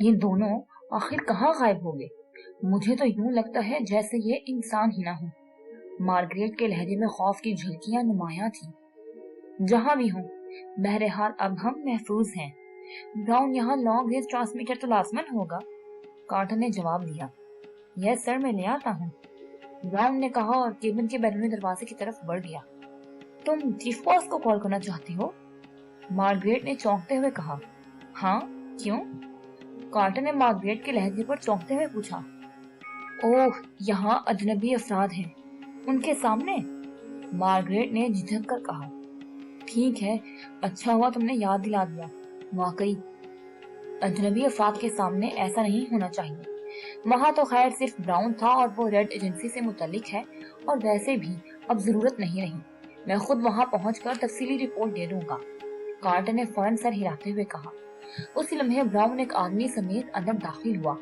یہ دونوں آخر کہاں غائب ہو گئے؟ مجھے تو یوں لگتا ہے جیسے یہ انسان ہی نہ ہو۔ مارگریٹ کے لہجے میں خوف کی جھلکیاں نمایاں تھیں۔ جہاں بھی ہوں، بہرحال اب ہم محفوظ ہیں۔ براؤن، یہاں لانگ رینج ٹرانسمیٹر تو لازمن ہوگا، کارٹر نے جواب دیا۔ یس سر، میں لے آتا ہوں، براؤن نے کہا اور کیبن کے بیرونی دروازے کی طرف بڑھ گیا۔ تم چیف باس کو کال کرنا چاہتی ہو؟ مارگریٹ نے چونکتے ہوئے کہا۔ ہاں، کیوں؟ کارٹر نے مارگریٹ کے لہجے پر چونکتے ہوئے پوچھا۔ اوہ، یہاں اجنبی افراد ہیں، ان کے سامنے؟ مارگریٹ نے جھجک کر کہا۔ ٹھیک ہے، اچھا ہوا تم نے یاد دلا دیا۔ واقعی اجنبی افراد کے سامنے ایسا نہیں ہونا چاہیے۔ وہاں تو خیر صرف براؤن تھا اور وہ ریڈ ایجنسی سے متعلق ہے، اور ویسے بھی اب ضرورت نہیں رہی۔ میں خود وہاں پہنچ کر تفصیلی رپورٹ دے دوں گا، کارٹر نے فوراً سر ہلاتے ہوئے کہا۔ اسی لمحے براؤن ایک آدمی سمیت اندر داخل ہوا۔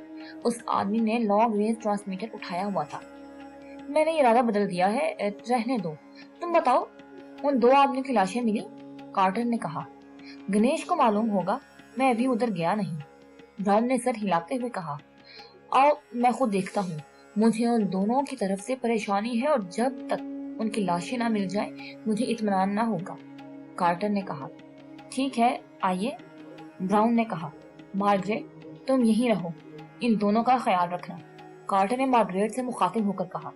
اس آدمی نے لانگ رینج ٹرانسمیٹر اٹھایا ہوا تھا۔ میں نے ارادہ بدل دیا ہے، رہنے دو۔ تم بتاؤ، ان دو آدمیوں کی لاشیں ملی؟ کارٹر نے کہا۔ گنیش کو معلوم ہوگا، میں ابھی ادھر گیا نہیں، براؤن نے سر ہلاتے ہوئے کہا۔ آؤ میں خود دیکھتا ہوں، مجھے ان دونوں کی طرف سے پریشانی ہے اور جب تک ان کی لاشیں نہ مل جائیں مجھے اطمینان نہ ہوگا، کارٹر نے کہا۔ ٹھیک ہے، آئیے، براؤن نے کہا۔ مارگریٹ، تم یہیں رہو، ان دونوں کا خیال رکھنا، کارٹر نے مارگریٹ سے مخاطب ہو کر کہا۔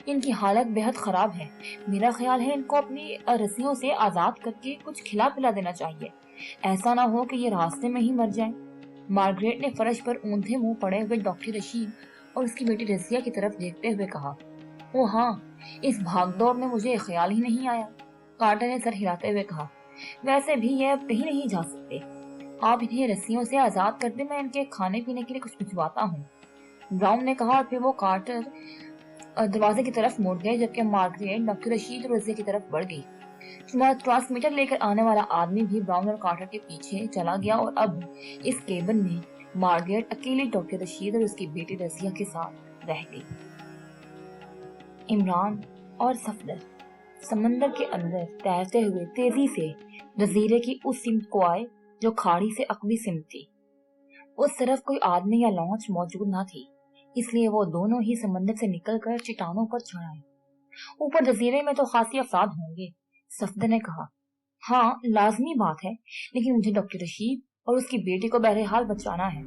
ان کی حالت بہت خراب ہے، میرا خیال ہے ان کو اپنی رسیوں سے آزاد کر کے کچھ کھلا پلا دینا چاہیے، ایسا نہ ہو کہ یہ راستے میں ہی مر جائیں۔ مارگریٹ نے فرش پر اونھے منہ پڑے ہوئے ڈاکٹر رشید اور اس کی بیٹی رضیہ کی طرف دیکھتے ہوئے کہا۔ او ہاں، اس بھاگ دوڑ میں مجھے خیال ہی نہیں آیا، کارٹر نے سر ہلاتے ہوئے کہا۔ ویسے بھی یہ اب کہیں نہیں جا سکتے، آپ انہیں رسیوں سے آزاد کر دیں، میں ان کے کھانے پینے کے لیے کچھ بھجواتا ہوں، براؤن نے کہا، اور پھر وہ کارٹر دروازے کی طرف مڑ گئے جبکہ مارگریٹ ڈاکٹر رشید اور رضیہ کی طرف بڑھ گئی۔ ٹرانسمیٹر لے کر آنے والا آدمی بھی براؤن اور کارٹر کے پیچھے چلا گیا اور اب اس کیبن میں مارگریٹ اکیلی ڈاکٹر رشید اور اس کی بیٹی رضیہ کے ساتھ رہ گئی۔ عمران اور صفدر سمندر کے اندر تیرتے ہوئے تیزی سے جزیرے کی اس سمت کو آئے جو کھاڑی سے عقبی سمت تھی۔ اس طرف کوئی آدمی یا لانچ موجود نہ تھی، اس لیے وہ دونوں ہی سمندر سے نکل کر چٹانوں پر چڑھ آئے۔ اوپر جزیرے میں تو خاصی افراد ہوں گے، صفدر نے کہا۔ ہاں، لازمی بات ہے، لیکن مجھے ڈاکٹر رشید اور اس کی بیٹی کو بہرحال بچانا ہے۔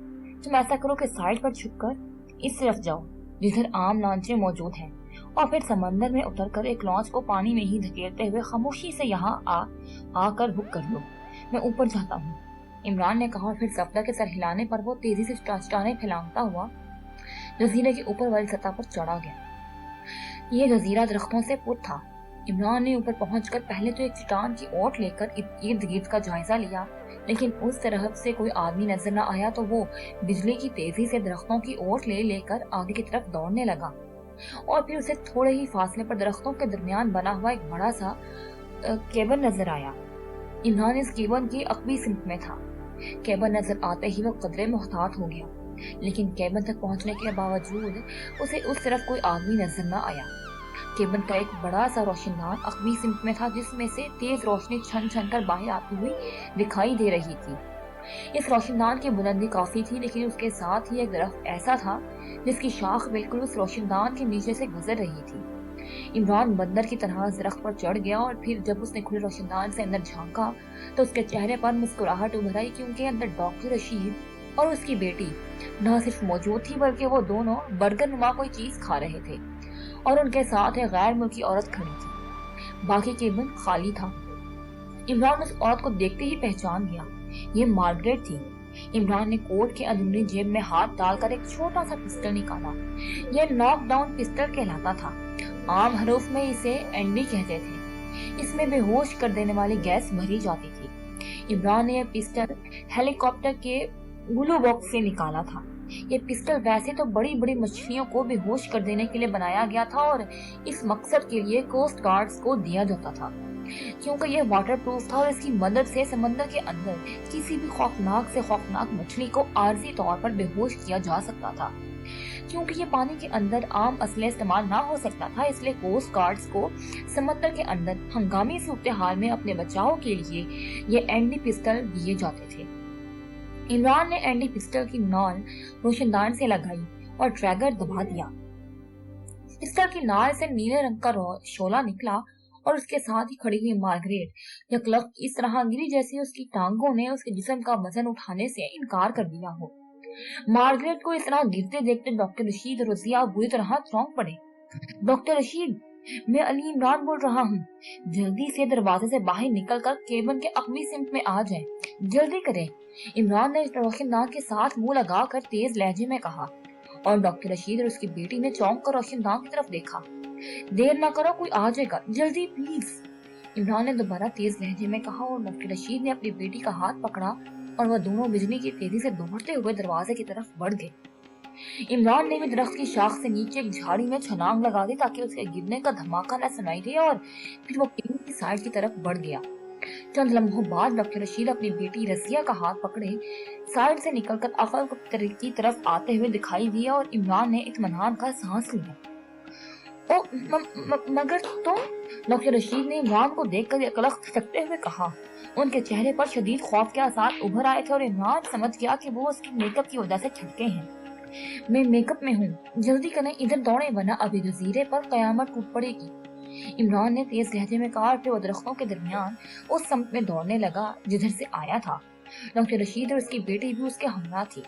تم ایسا کرو کہ سائڈ پر چھپ کر اس طرف جاؤ جدھر عام لانچیں موجود ہیں، اور پھر سمندر میں اتر کر ایک لانچ کو پانی میں ہی دھکیلتے ہوئے خاموشی سے یہاں آ کر بک کر لو، میں اوپر جاتا ہوں، عمران نے کہا، اور پھر صفدر کے سر ہلانے پر وہ تیزی سے چٹانیں پھیلانگتا ہوا جزیرے کے اوپر والی سطح پر چڑھا گیا۔ یہ جزیرہ درختوں سے پر تھا۔ عمران نے اوپر پہنچ کر پہلے تو ایک چٹان کی اوٹ لے کر ارد گرد کا جائزہ لیا، لیکن اس طرف سے کوئی آدمی نظر نہ آیا تو وہ بجلی کی تیزی سے درختوں کی اوٹ لے کر آگے کی طرف دوڑنے لگا، اور پھر اسے تھوڑے ہی فاصلے پر درختوں کے درمیان بنا ہوا ایک بڑا سا کیبن نظر آیا۔ عمران اس کیبن کی عقبی سمت میں تھا۔ کیبن نظر آتے ہی وہ قدرے محتاط ہو گیا، لیکن کیبن تک پہنچنے کے باوجود اسے اس طرف کوئی آدمی نظر نہ آیا۔ کیبن کا ایک بڑا سا روشن دان عقبی سمت میں تھا جس میں سے تیز روشنی چھن چھن کر باہر آتی ہوئی دکھائی دے رہی تھی۔ اس روشن دان کی بلندی کافی تھی، لیکن اس کے ساتھ ہی ایک درخت ایسا تھا جس کی شاخ بالکل اس روشن دان کے نیچے سے گزر رہی تھی۔ عمران بندر کی طرح درخت پر چڑھ گیا، اور پھر جب اس نے کھلے روشن دان سے اندر جھانکا تو اس کے چہرے پر مسکراہٹ ابھر آئی، کیونکہ اندر ڈاکٹر رشید اور اس کی بیٹی نہ صرف موجود تھی بلکہ وہ دونوں برگر نما کوئی چیز کھا رہے تھے، اور ان کے ساتھ ایک غیر ملکی عورت کھڑی تھی۔ باقی کیبن خالی تھا۔ عمران اس عورت کو دیکھتے ہی پہچان گیا، یہ مارگریٹ تھی۔ عمران نے کوٹ کے اندرونی جیب میں ہاتھ ڈال کر ایک چھوٹا سا پسٹل نکالا۔ یہ ناک ڈاؤن پسٹل کہلاتا تھا، عام حروف میں اسے اینڈی کہتے تھے۔ اس میں بے ہوش کر دینے والی گیس بھری جاتی تھی۔ عمران نے یہ پسٹل ہیلی کاپٹر کے گلو باکس سے نکالا تھا۔ یہ پسٹل ویسے تو بڑی بڑی مچھلیوں کو بے ہوش کر دینے کے لیے بنایا گیا تھا، اور اس مقصد کے لیے کوسٹ گارڈز کو دیا جاتا تھا، کیونکہ یہ واٹر پروف تھا اور اس کی مدد سے سمندر کے اندر کسی بھی خوفناک سے خوفناک مچھلی کو عارضی طور پر بے ہوش کیا جا سکتا تھا۔ کیونکہ یہ پانی کے اندر عام اسلحہ استعمال نہ ہو سکتا تھا، اس لیے کوسٹ گارڈز کو سمندر کے اندر ہنگامی صورتحال میں اپنے بچاؤ کے لیے یہ اینڈی پسٹل دیے جاتے تھے۔ इमरान ने एंटी पिस्टल की नॉल रोशनदान से लगाई और ट्रैगर दबा दिया। पिस्टल की नाल से नीले रंग का शोला निकला और उसके साथ ही खड़ी हुई मार्गरेट यकलक इस तरह गिरी जैसे उसकी टांगों ने उसके जिस्म का वजन उठाने से इनकार कर दिया हो। मार्गरेट को इस तरह गिरते देखते डॉक्टर रशीद और रजिया बुरी तरह चौंक पड़े। डॉक्टर रशीद, मैं अली इमरान बोल रहा हूँ, जल्दी से दरवाजे से बाहर निकलकर केबिन के अगली सिमत में आ जाएं, जल्दी करें। इमरान ने रोशनदान के साथ मुंह लगाकर तेज लहजे में कहा और डॉक्टर रशीद और उसकी बेटी ने चौंक कर रोशनदान की तरफ देखा। देर ना करो, कोई आ जाएगा, जल्दी प्लीज, इमरान ने दोबारा तेज लहजे में कहा और डॉक्टर रशीद ने अपनी बेटी का हाथ पकड़ा और वह दोनों बिजली की तेजी से दौड़ते हुए दरवाजे की तरफ बढ़ गए। इमरान ने भी दरख्त की शाख से नीचे एक झाड़ी में छलांग लगा दी ताकि उसके गिरने का धमाका न सुनाई दे और फिर वो केबिन की साइड की तरफ बढ़ गया। चंद लम्हों बाद डॉक्टर रशीद अपनी बेटी रसिया का हाथ पकड़े साइड से निकलकर अकल की तरफ आते हुए दिखाई दिया और इमरान ने इत्मीनान का सांस लिया। ओ मगर तुम, डॉक्टर रशीद ने इमरान को देखकर अकलक खटकते हुए कहा। उनके चेहरे पर शदीद खौफ के आसार उभर आए थे और इमरान समझ गया कि वो उसके मेकअप की वजह से छटके हैं। मैं मेकअप में हूँ, जल्दी करें, इधर दौड़े वरना अभी जजीरे पर कयामत टूट पड़ेगी, इमरान ने तेज लहजे में कहा। फिर वो दरख्तों के दरमियान उस समत में दौड़ने लगा जिधर से आया था। डॉक्टर रशीद और उसकी बेटी भी उसके हमरा थी।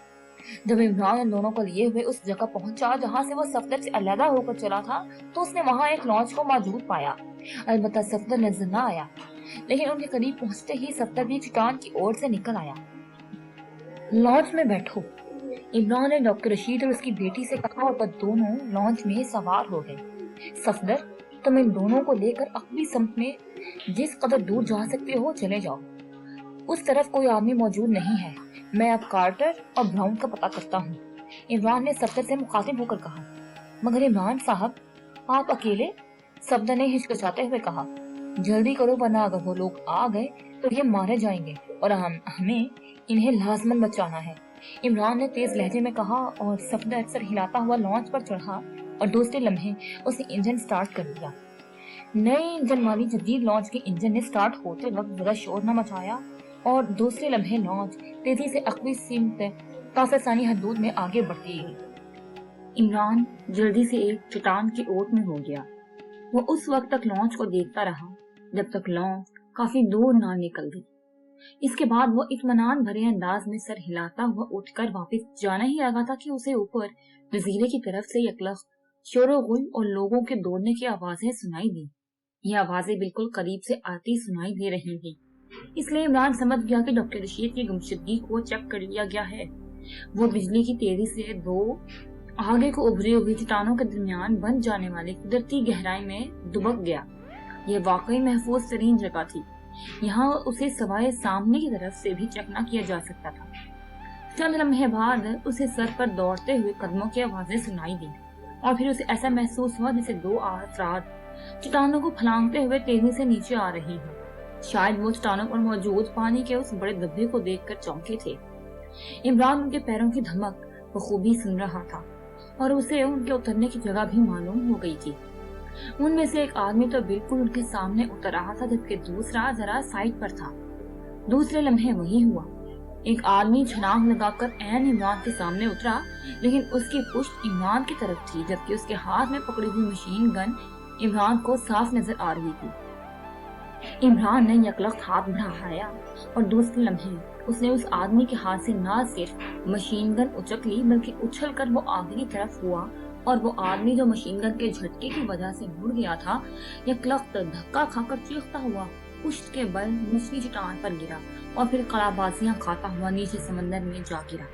जब इमरान उन दोनों को लिए हुए उस जगह पहुंचा जहां से वो सफदर से अलहदा होकर चला था तो उसने वहां एक लॉन्च को मौजूद पाया। अलबत्ता सफदर नजर न आया, लेकिन उनके करीब पहुंचते ही सफदर भी चट्टान की ओर से निकल आया। लॉन्च में बैठो, इमरान ने डॉक्टर रशीद और उसकी बेटी से कहा और वह दोनों लॉन्च में सवार हो गए। सफदर, तुम इन दोनों को लेकर अगली समत में जिस कदर दूर जा सकते हो चले जाओ। उस तरफ कोई आदमी मौजूद नहीं है, मैं अब कार्टर और ब्राउन का पता करता हूँ, इमरान ने सफदर से मुखातिब होकर कहा। मगर इमरान साहब, आप अकेले, सफदर ने हिचकिचाते हुए कहा। जल्दी करो वरना अगर वो लोग आ गए तो ये मारे जाएंगे और हमें इन्हें लाजमन बचाना है, इमरान ने तेज लहजे में कहा और सफदर अक्सर हिलाता हुआ लॉन्च पर चढ़ा और दूसरे लम्हे उसने इंजन स्टार्ट कर दिया। नए इंजन वाली जदीद लॉन्च के इंजन ने स्टार्ट होते वक्त जरा शोर न मचाया और दूसरे लम्हे लॉन्च तेजी से अक्वी सिमत काफिसानी हदूद में आगे बढ़ती गई। इमरान जल्दी से एक चट्टान की ओट में हो गया। वो उस वक्त तक लॉन्च को देखता रहा जब तक लॉन्च काफी दूर ना निकल गई। इसके बाद वो इत्मीनान भरे अंदाज में सर हिलाता हुआ उठकर वापस जाना ही लगा था कि उसे ऊपर जजीरे की तरफ से यकलख शोर-ओ-गुल और लोगों के दौड़ने की आवाजें सुनाई दी। ये आवाजें बिल्कुल करीब से आती सुनाई दे रही थी, इसलिए इमरान समझ गया कि डॉक्टर रशीद की गुमशुदगी को चेक कर लिया गया है। वो बिजली की तेजी से दो आगे को उभरे हुए चट्टानों के दरमियान बन जाने वाली कुदरती गहराई में दुबक गया। ये वाकई महफूज तरीन जगह थी, यहाँ उसे सवाए सामने की तरफ से भी चेक न किया जा सकता था। चंद लम्हे बाद उसे सर पर दौड़ते हुए कदमों की आवाजें सुनाई दी और फिर उसे ऐसा महसूस हुआ जैसे दो अफराद चट्टानों को फलांगते हुए तेजी से नीचे आ रही हैं। शायद वो चट्टानों पर मौजूद पानी के उस बड़े धब्बे को देखकर चौंके थे। इमरान उनके पैरों की धमक बखूबी सुन रहा था और उसे उनके उतरने की जगह भी मालूम हो गई थी। उनमें से एक आदमी तो बिल्कुल उनके सामने उतर रहा था जबकि दूसरा जरा साइड पर था। दूसरे लम्हे वही हुआ, एक आदमी छलांग लगाकर ऐन इमरान के सामने उतरा, लेकिन उसकी पुश्त इमरान की तरफ थी जबकि उसके हाथ में पकड़ी हुई मशीन गन इमरान को साफ नजर आ रही थी। इमरान ने यकलख्त हाथ बढ़ाया और दूसरे लम्हे उसने उस आदमी के हाथ से न सिर्फ मशीन गन उचक ली बल्कि उछल कर वो आगे की तरफ हुआ और वो आदमी जो मशीन गन के झटके की वजह से मुड़ गया था यकलख्त धक्का खाकर चीखता हुआ पुश्त के बल मछली चट्टान पर गिरा और फिर कलाबाजियां खाता हुआ नीचे समंदर में जा गिरा।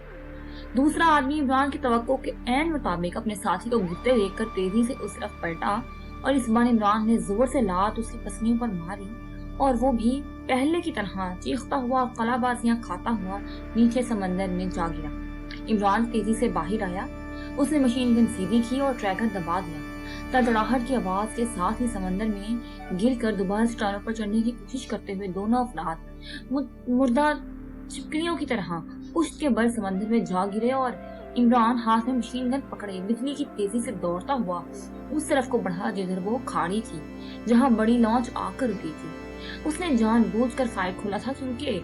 दूसरा आदमी इमरान की तवक्को के ऐन मुताबिक अपने साथी को गिरते देखकर तेजी से उस तरफ पलटा और इस बार इमरान ने जोर से लात उसकी पसलियों पर मारी और वो भी पहले की तरह चीखता हुआ कलाबाजियां खाता हुआ नीचे समंदर में जा गिरा। इमरान तेजी से बाहर आया, उसने मशीन गन सीधी की और ट्रैगर दबा दिया। तड़तड़ाहट की आवाज के साथ ही समंदर में गिरकर दोबारा चट्टानों पर चढ़ने की कोशिश करते हुए दोनों अफराद मुर्दा चिपकलियों की तरह पुश्त के बल समंदर में जा गिरे और इमरान हाथ में मशीन गन पकड़े बिजली की तेजी से दौड़ता हुआ उस तरफ को बढ़ा जिधर वो खाड़ी थी जहां बड़ी लॉन्च आकर रुकी थी। उसने जानबूझकर फायर खोला था क्योंकि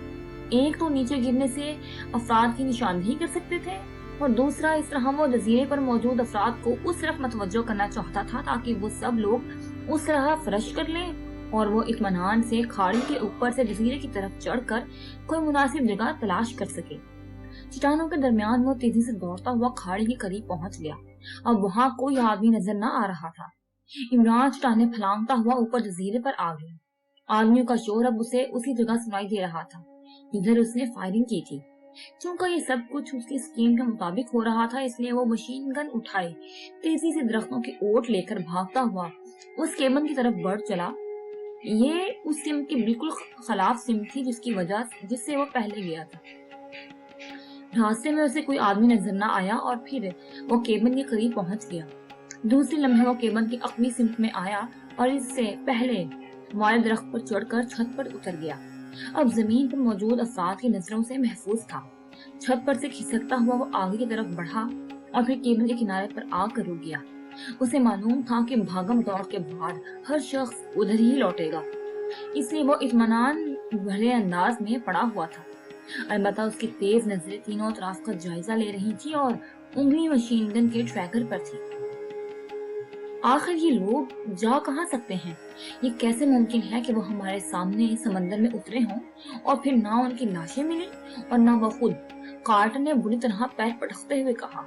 एक तो नीचे गिरने से अफराद की निशानदेही कर सकते थे और दूसरा इस तरह वो जजीरे पर मौजूद अफराद को उस तरफ मतवज्जो करना चाहता था ताकि वो सब लोग उस तरह फरश कर लें और वो इत्मीनान से खाड़ी के ऊपर से जजीरे की तरफ चढ़कर कोई मुनासिब जगह तलाश कर सके। चट्टानों के दरमियान वो तेजी से दौड़ता हुआ खाड़ी के करीब पहुंच गया। अब वहाँ कोई आदमी नजर न आ रहा था। इमरान चट्टाने फलांगता हुआ ऊपर जजीरे पर आ गया। आदमियों का शोर अब उसे उसी जगह सुनाई दे रहा था जिधर उसने फायरिंग की थी। चूंकि ये सब कुछ उसकी स्कीम के मुताबिक हो रहा था, इसलिए वो मशीन गन उठाए तेजी से दरख्तों की ओट लेकर भागता हुआ उस केबन की तरफ बढ़ चला। ये उस सिम की बिल्कुल खिलाफ सिम थी जिससे वो पहले गया था। रास्ते में उसे कोई आदमी नजर न आया और फिर वो केबन के करीब पहुंच गया। दूसरी लम्हे वो केबन की अपनी सिमत में आया और इससे पहले वाले दरख्त पर चढ़कर छत पर उतर गया। अब जमीन पर मौजूद अफराद की नजरों से महफूज था। छत पर से खिसकता हुआ वो आगे की तरफ बढ़ा और फिर केबल के किनारे पर आकर रुक गया। उसे मालूम था कि भागम दौड़ के बाद हर शख्स उधर ही लौटेगा, इसलिए वो इत्मीनान भरे अंदाज में पड़ा हुआ था। अलबत्ता उसकी तेज नजरें तीनों तरफ का जायजा ले रही थी और उंगली मशीन गन के ट्रैकर पर थी। आखिर ये लोग जा कहाँ सकते हैं? ये कैसे मुमकिन है कि वो हमारे सामने समंदर में उतरे हों और फिर ना उनकी लाशें मिली और ना वो खुद? कार्टर ने बुरी तरह पैर पटकते हुए कहा।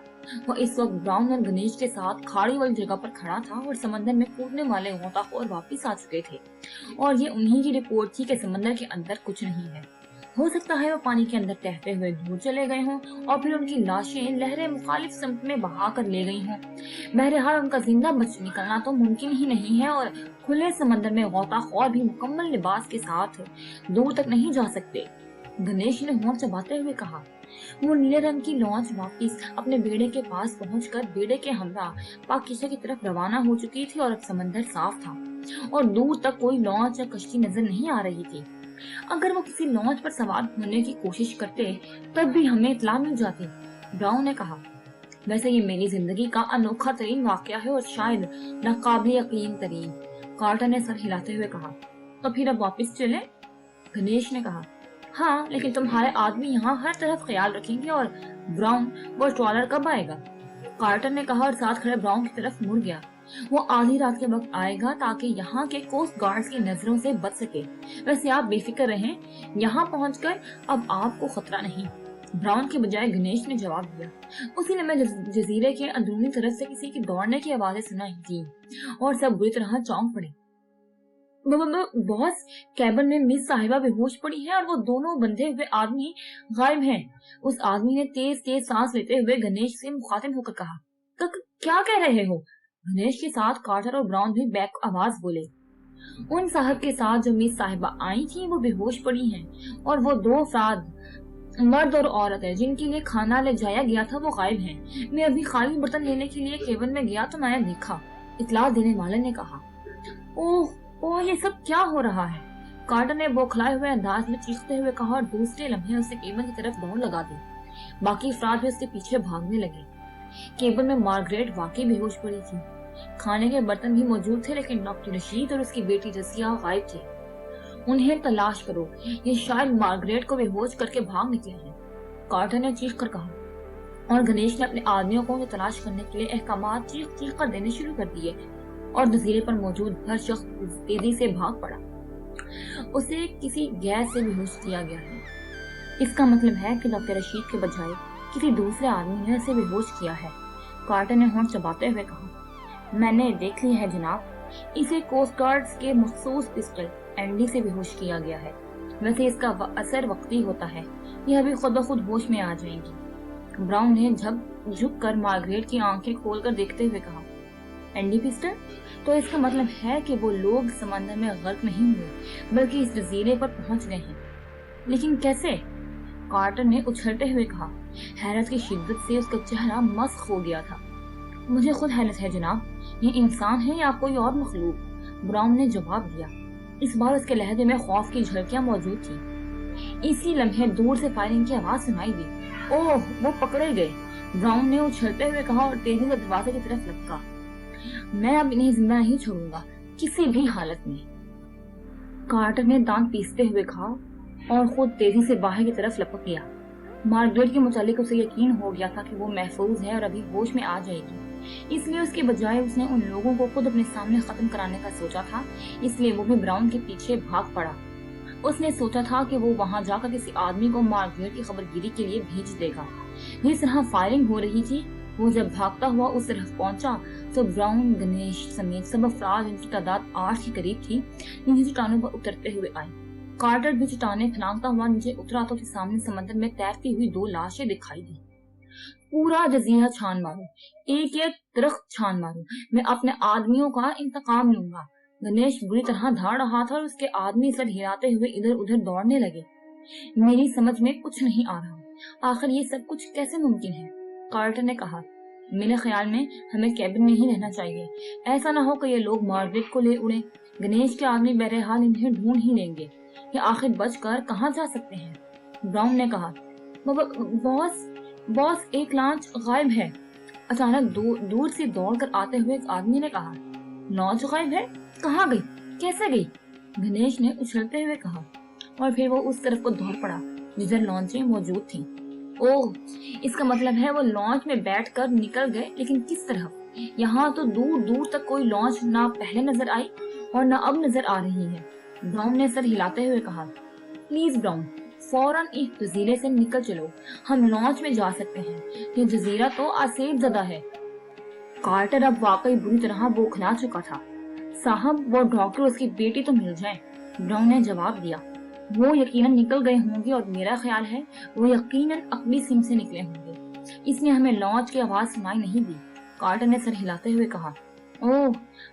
वो इस वक्त ब्राउन और गणेश के साथ खाड़ी वाली जगह पर खड़ा था और समंदर में कूदने वाले गोताखोर वापिस आ चुके थे और ये उन्हीं की रिपोर्ट थी कि समंदर के अंदर कुछ नहीं है। हो सकता है वो पानी के अंदर तैरते हुए दूर चले गए हों और फिर उनकी लाशें लहरें मुखालिफ समत में बहा कर ले गई हों। बहरहाल उनका जिंदा बच निकलना तो मुमकिन ही नहीं है और खुले समंदर में गोताखोर भी मुकम्मल लिबास के साथ दूर तक नहीं जा सकते। गणेश ने होंठ चबाते हुए कहा। वो नीले रंग की लॉन्च वापिस अपने बेड़े के पास पहुंचकर बेड़े के हमरा पाकिस्ता की तरफ रवाना हो चुकी थी और अब समंदर साफ था और दूर तक कोई लॉन्च या कश्ती नजर नहीं आ रही थी। अगर वो किसी लॉन्च पर सवार होने की कोशिश करते तब भी हमें इत्तला मिल जाती, ब्राउन ने कहा। वैसे ये मेरी जिंदगी का अनोखा तरीन वाकया है और शायद नाकाबिल यकीन तरीन, कार्टर ने सर हिलाते हुए कहा। तो फिर अब वापस चले? गणेश ने कहा। हाँ, लेकिन तुम्हारे आदमी यहाँ हर तरफ ख्याल रखेंगे। और ब्राउन, वो ट्रॉलर कब आएगा? कार्टर ने कहा और साथ खड़े ब्राउन की तरफ मुड़ गया। वो आधी रात के वक्त आएगा ताकि यहाँ के कोस्ट गार्ड्स की नजरों से बच सके। वैसे आप बेफिक्र रहें, यहाँ पहुंचकर अब आपको खतरा नहीं, ब्राउन के बजाय गणेश ने जवाब दिया। उसी ने मैं जजीरे के अंदरूनी तरफ से किसी की दौड़ने की आवाजें सुनाई थी और सब बुरी तरह चौंक पड़े। बॉस, कैबिन में मिस साहिबा बेहोश पड़ी है और वो दोनों बंधे हुए आदमी गायब हैं। उस आदमी ने तेज तेज सांस लेते हुए गणेश से मुखातिब होकर कहा। क्या कह रहे हो? गणेश के साथ कार्टर और ब्राउन भी बैक आवाज बोले। उन साहब के साथ जो मिस साहिबा आई थी वो बेहोश पड़ी हैं और वो दो अफराद, मर्द और औरत है, जिनके लिए खाना ले जाया गया था, वो गायब हैं। मैं अभी खाली बर्तन लेने के लिए केबिन में गया तो मैंने देखा, इतला देने वाले ने कहा। ओह, ये सब क्या हो रहा है? कार्टर ने बौखलाए हुए अंदाज में चीखते हुए कहा और दूसरे लम्हे उसे केबिन की तरफ दौड़ लगा दी। बाकी अफराद भी उसके पीछे भागने लगे। केबिन में मार्गरेट वाकई बेहोश पड़ी थी। खाने के बर्तन भी मौजूद थे, लेकिन डॉक्टर रशीद और उसकी बेटी जसिया गायब थे। उन्हें तलाश करो, ये शायद मार्गरेट को बेहोश करके भाग निकले हैं, कार्टर ने चीख कर कहा। और गणेश ने अपने आदमियों को उन्हें तलाश करने के लिए अहकामात चीख कर देने शुरू कर दिए और जजीरे पर मौजूद हर शख्स तेजी से भाग पड़ा। उसे किसी गैस से बेहोश किया गया है। इसका मतलब है कि डॉक्टर रशीद के बजाय किसी दूसरे आदमी ने उसे बेहोश किया है, कार्टर ने होंठ चबाते हुए कहा। मैंने देख लिया है जनाब, इसे कोस्ट गार्ड्स के मखसूस पिस्टल एंडी से बेहोश किया गया है। वैसे इसका असर वक्ती होता है, यह अभी खुद ब खुद होश में आ जाएंगी। ब्राउन ने झुक कर मार्गरेट की आंखें खोलकर देखते हुए कहा। Andy pistol? तो इसका मतलब है कि वो लोग समंदर में गर्क नहीं हुए बल्कि इस जजीरे पर पहुंच गए हैं। लेकिन कैसे? कार्टर ने उछलते हुए कहा। हैरत की शिद्दत से उसका चेहरा मस्क हो गया था। मुझे खुद हैरत है जनाब, ये इंसान है या कोई और मखलूक? ब्राउन ने जवाब दिया। इस बार उसके लहजे में खौफ की झलकियां मौजूद थी। इसी लम्हे दूर से फायरिंग की आवाज सुनाई दी। ओह, वो पकड़े गए, ब्राउन ने उछलते हुए कहा और तेजी से दरवाजे की तरफ लपका। मैं अब इन्हें जिंदा नहीं छोड़ूंगा किसी भी हालत में, कार्टर ने दांत पीसते हुए कहा। और खुद तेजी से बाहर की तरफ लपक गया। मार्गरेट के मुतालिक उसे यकीन हो गया था कि वो महफूज है और अभी होश में आ जाएगी, इसलिए उसके बजाय उसने उन लोगों को खुद अपने सामने खत्म कराने का सोचा था, इसलिए वो भी ब्राउन के पीछे भाग पड़ा। उसने सोचा था कि वो वहां जाकर किसी आदमी को मार्गरेट की खबरगिरी के लिए भेज देगा। जिस तरह फायरिंग हो रही थी, वो जब भागता हुआ उस तरफ पहुंचा तो ब्राउन, गणेश समेत सब अफराद, जिनकी तादाद 8 के करीब थी, नीचे चट्टानों पर उतरते हुए आए। कार्टर भी चट्टानें फलांगता हुआ नीचे उतरा तो सामने समंदर में तैरती हुई 2 लाशें दिखाई दी। पूरा जजीरा छान मारो, एक एक दरख्त छान मारो, मैं अपने आदमियों का इंतकाम लूंगा। गणेश बुरी तरह धाड़ रहा था और उसके आदमी सर हिलाते हुए इधर उधर दौड़ने लगे। मेरी समझ में कुछ नहीं आ रहा, आखिर ये सब कुछ कैसे मुमकिन है? कार्टर ने कहा, मेरे ख्याल में हमें कैबिन में ही रहना चाहिए, ऐसा ना हो कि ये लोग मार्गरेट को ले उड़े। गणेश के आदमी बहरहाल इन्हें ढूंढ ही लेंगे, ये आखिर बचकर कहाँ जा सकते हैं? ब्राउन ने कहा, बॉस एक लॉन्च गायब है। अचानक दूर से दौड़कर आते हुए एक आदमी ने कहा, लॉन्च गायब है? कहाँ गई, कैसे गई? गणेश ने उछलते हुए कहा, और फिर वो उस तरफ को दौड़ पड़ा जिधर लॉन्चें मौजूद थीं। ओह, इसका मतलब है वो लॉन्च में बैठकर निकल गए, लेकिन किस तरफ? यहाँ तो दूर दूर तक कोई लॉन्च ना पहले नजर आई और ना अब नजर आ रही है। ब्राउन ने सर हिलाते हुए कहा, प्लीज ब्राउन, फौरन इस जजीरे से निकल चलो, हम लॉन्च में जा सकते हैं, ये जजीरा तो आसेब ज़दा है। कार्टर अब वाकई बुरी तरह बौखला चुका था। साहब, वो डॉक्टर उसकी बेटी तो मिल जाए। ब्राउन ने जवाब दिया, वो यकीनन निकल गए होंगे और मेरा ख्याल है वो यकीनन अकबी सिम से निकले होंगे, इसलिए हमें लॉन्च की आवाज सुनाई नहीं दी। कार्टर ने सर हिलाते हुए कहा, ओह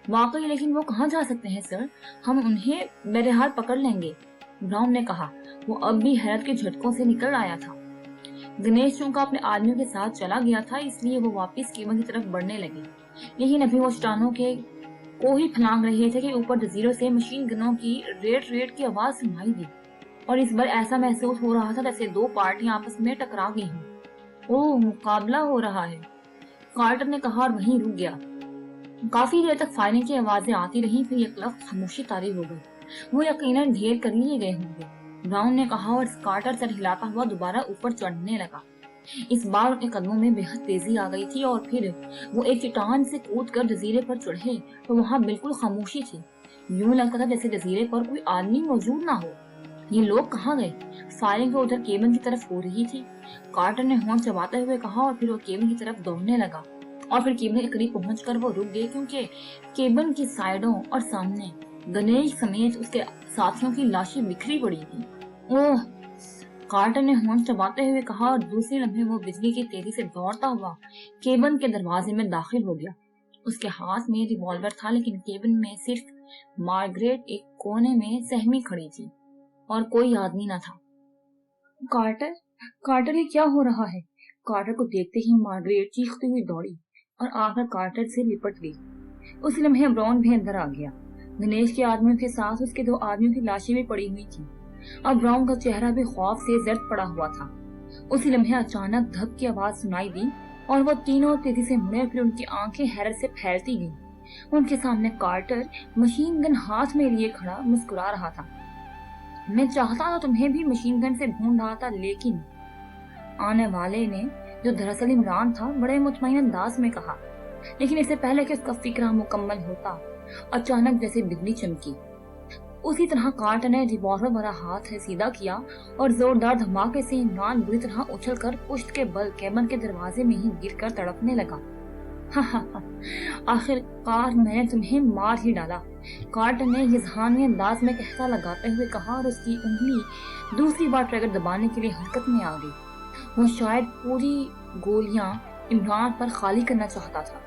वाकई, लेकिन वो कहाँ जा सकते हैं सर, हम उन्हें बहरहाल पकड़ लेंगे। ब्राउन ने कहा, वो अब भी हैरत के झटकों से निकल आया था। गणेश चूंकि अपने आदमियों के साथ चला गया था, इसलिए वो वापस केबन की तरफ बढ़ने लगे, लेकिन अभी वो चट्टानों के को ही फलांग रहे थे कि ऊपर जजीरों से मशीन गनों की रेड की आवाज सुनाई दी, और इस बार ऐसा महसूस हो रहा था जैसे 2 पार्टियां आपस में टकरा गई हों। ओह, मुकाबला हो रहा है, कार्टर ने कहा और वहीं रुक गया। काफी देर तक फायरिंग की आवाजें आती रही, फिर यकलफ्त खामोशी तारी हो गई। वो यकीनन ढेर कर लिए गए होंगे, ब्राउन ने कहा, और कार्टर सर हिलाता हुआ दोबारा ऊपर चढ़ने लगा। इस बार उनके कदमों में बेहद तेजी आ गई थी, और फिर वो एक चट्टान से कूदकर जजीरे पर चढ़े तो वहाँ बिल्कुल खामोशी थी। यूं लगता था जैसे जजीरे पर कोई आदमी मौजूद ना हो। ये लोग कहाँ गए? फायरिंग तो उधर केबन की तरफ हो रही थी। कार्टर ने होंठ चबाते हुए कहा, और फिर वो केबन की तरफ दौड़ने लगा, और फिर केबन के करीब पहुंचकर वो रुक गए, क्योंकि केबन की साइडों और सामने गणेश समेत उसके साथियों की लाशें बिखरी पड़ी थी। ओह, कार्टर ने होंठ चबाते हुए कहा, और दूसरे लम्हे वो बिजली की तेजी से दौड़ता हुआ केबन के दरवाजे में दाखिल हो गया। उसके हाथ में रिवॉल्वर था, लेकिन केबन में सिर्फ मार्गरेट एक कोने में सहमी खड़ी थी और कोई आदमी न था। कार्टर, ये क्या हो रहा है? कार्टर को देखते ही मार्गरेट चीखती हुई दौड़ी और आकर कार्टर से लिपट गई। उसी लम्हे ब्राउन भी अंदर आ गया। गणेश के आदमियों के साथ उसके 2 आदमियों की लाशें भी पड़ी हुई थी। अब ब्राउन का चेहरा भी खौफ से जर्द पड़ा हुआ था। उसी लम्हे अचानक धप की आवाज सुनाई दी और वो तीनों तेजी से मुड़े, फिर उनकी आंखें हैरत से फैलती गईं। उनके सामने कार्टर मशीन गन हाथ में लिए खड़ा मुस्कुरा रहा था। मैं चाहता तो तुम्हें भी मशीन गन से ढूंढ रहा था, लेकिन आने वाले ने, जो दरअसल इमरान था, बड़े मुतमईन अंदाज में कहा। लेकिन इससे पहले कि उसका फिक्रा मुकम्मल होता, अचानक जैसे बिजली चमकी। उसी तरह कार्टर ने रिवॉल्वर भरा हाथ सीधा किया और जोरदार धमाके से इमरान बुरी तरह उछलकर पुश्त के बल केबन के दरवाजे में ही गिरकर तड़पने लगा। आखिरकार मैंने तुम्हें मार ही डाला, कार्टर ने यजहानी अंदाज में कहता लगाते हुए कहा, और उसकी उंगली दूसरी बार ट्रिगर दबाने के लिए हरकत में आ गई। वो शायद पूरी गोलियां इमरान पर खाली करना चाहता था।